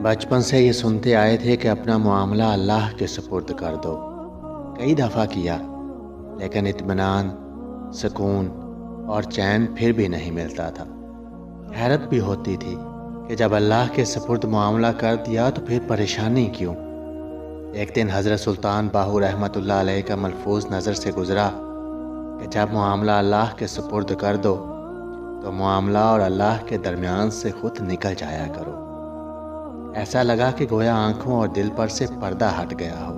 بچپن سے یہ سنتے آئے تھے کہ اپنا معاملہ اللہ کے سپرد کر دو۔ کئی دفعہ کیا، لیکن اطمینان، سکون اور چین پھر بھی نہیں ملتا تھا۔ حیرت بھی ہوتی تھی کہ جب اللہ کے سپرد معاملہ کر دیا تو پھر پریشانی کیوں؟ ایک دن حضرت سلطان باہو رحمۃ اللہ علیہ کا ملفوظ نظر سے گزرا کہ جب معاملہ اللہ کے سپرد کر دو تو معاملہ اور اللہ کے درمیان سے خود نکل جایا کرو۔ ایسا لگا کہ گویا آنکھوں اور دل پر سے پردہ ہٹ گیا ہو۔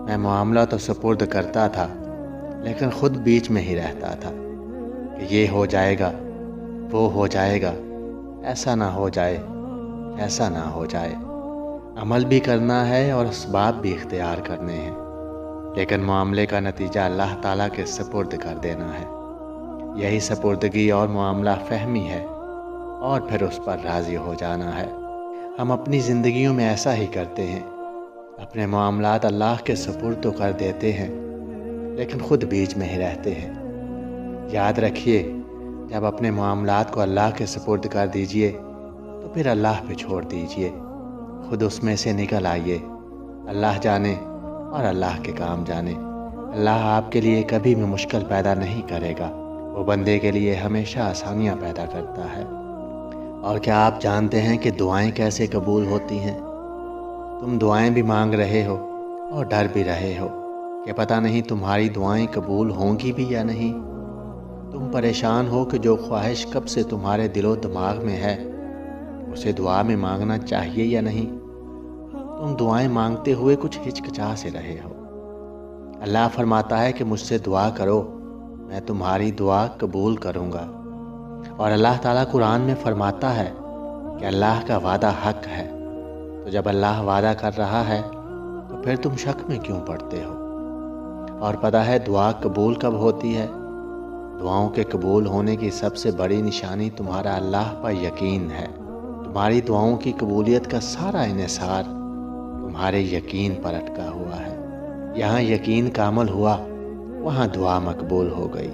میں معاملہ تو سپرد کرتا تھا، لیکن خود بیچ میں ہی رہتا تھا کہ یہ ہو جائے گا، وہ ہو جائے گا، ایسا نہ ہو جائے، ایسا نہ ہو جائے۔ عمل بھی کرنا ہے اور اسباب بھی اختیار کرنے ہیں، لیکن معاملے کا نتیجہ اللہ تعالیٰ کے سپرد کر دینا ہے۔ یہی سپردگی اور معاملہ فہمی ہے، اور پھر اس پر راضی ہو جانا ہے۔ ہم اپنی زندگیوں میں ایسا ہی کرتے ہیں، اپنے معاملات اللہ کے سپرد تو کر دیتے ہیں، لیکن خود بیچ میں ہی رہتے ہیں۔ یاد رکھیے، جب اپنے معاملات کو اللہ کے سپرد کر دیجئے تو پھر اللہ پہ چھوڑ دیجئے، خود اس میں سے نکل آئیے۔ اللہ جانے اور اللہ کے کام جانے۔ اللہ آپ کے لیے کبھی بھی مشکل پیدا نہیں کرے گا، وہ بندے کے لیے ہمیشہ آسانیاں پیدا کرتا ہے۔ اور کیا آپ جانتے ہیں کہ دعائیں کیسے قبول ہوتی ہیں؟ تم دعائیں بھی مانگ رہے ہو اور ڈر بھی رہے ہو کہ پتہ نہیں تمہاری دعائیں قبول ہوں گی بھی یا نہیں۔ تم پریشان ہو کہ جو خواہش کب سے تمہارے دل و دماغ میں ہے اسے دعا میں مانگنا چاہیے یا نہیں۔ تم دعائیں مانگتے ہوئے کچھ ہچکچا سے رہے ہو۔ اللہ فرماتا ہے کہ مجھ سے دعا کرو، میں تمہاری دعا قبول کروں گا۔ اور اللہ تعالیٰ قرآن میں فرماتا ہے کہ اللہ کا وعدہ حق ہے۔ تو جب اللہ وعدہ کر رہا ہے تو پھر تم شک میں کیوں پڑتے ہو؟ اور پتہ ہے دعا قبول کب ہوتی ہے؟ دعاؤں کے قبول ہونے کی سب سے بڑی نشانی تمہارا اللہ پر یقین ہے۔ تمہاری دعاؤں کی قبولیت کا سارا انحصار تمہارے یقین پر اٹکا ہوا ہے۔ یہاں یقین کامل ہوا، وہاں دعا مقبول ہو گئی۔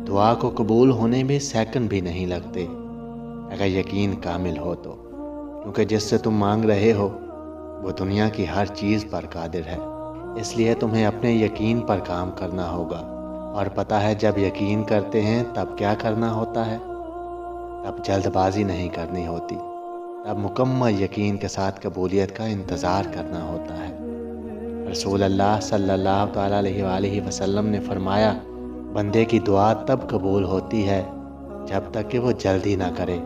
دعا کو قبول ہونے میں سیکنڈ بھی نہیں لگتے اگر یقین کامل ہو تو، کیونکہ جس سے تم مانگ رہے ہو وہ دنیا کی ہر چیز پر قادر ہے۔ اس لیے تمہیں اپنے یقین پر کام کرنا ہوگا۔ اور پتہ ہے جب یقین کرتے ہیں تب کیا کرنا ہوتا ہے؟ تب جلد بازی نہیں کرنی ہوتی، تب مکمل یقین کے ساتھ قبولیت کا انتظار کرنا ہوتا ہے۔ رسول اللہ صلی اللہ تعالیٰ علیہ وآلہ وسلم نے فرمایا، بندے کی دعا تب قبول ہوتی ہے جب تک کہ وہ جلدی نہ کرے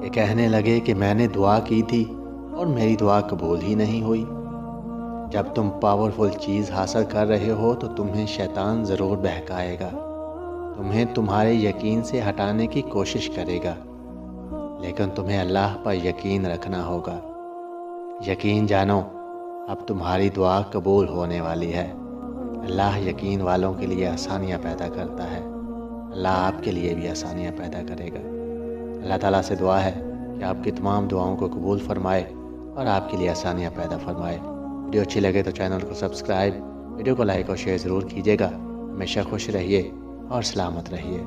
کہ کہنے لگے کہ میں نے دعا کی تھی اور میری دعا قبول ہی نہیں ہوئی۔ جب تم پاورفل چیز حاصل کر رہے ہو تو تمہیں شیطان ضرور بہکائے گا، تمہیں تمہارے یقین سے ہٹانے کی کوشش کرے گا، لیکن تمہیں اللہ پر یقین رکھنا ہوگا۔ یقین جانو، اب تمہاری دعا قبول ہونے والی ہے۔ اللہ یقین والوں کے لیے آسانیاں پیدا کرتا ہے۔ اللہ آپ کے لیے بھی آسانیاں پیدا کرے گا۔ اللہ تعالیٰ سے دعا ہے کہ آپ کی تمام دعاؤں کو قبول فرمائے اور آپ کے لیے آسانیاں پیدا فرمائے۔ ویڈیو اچھی لگے تو چینل کو سبسکرائب، ویڈیو کو لائک اور شیئر ضرور کیجیے گا۔ ہمیشہ خوش رہیے اور سلامت رہیے۔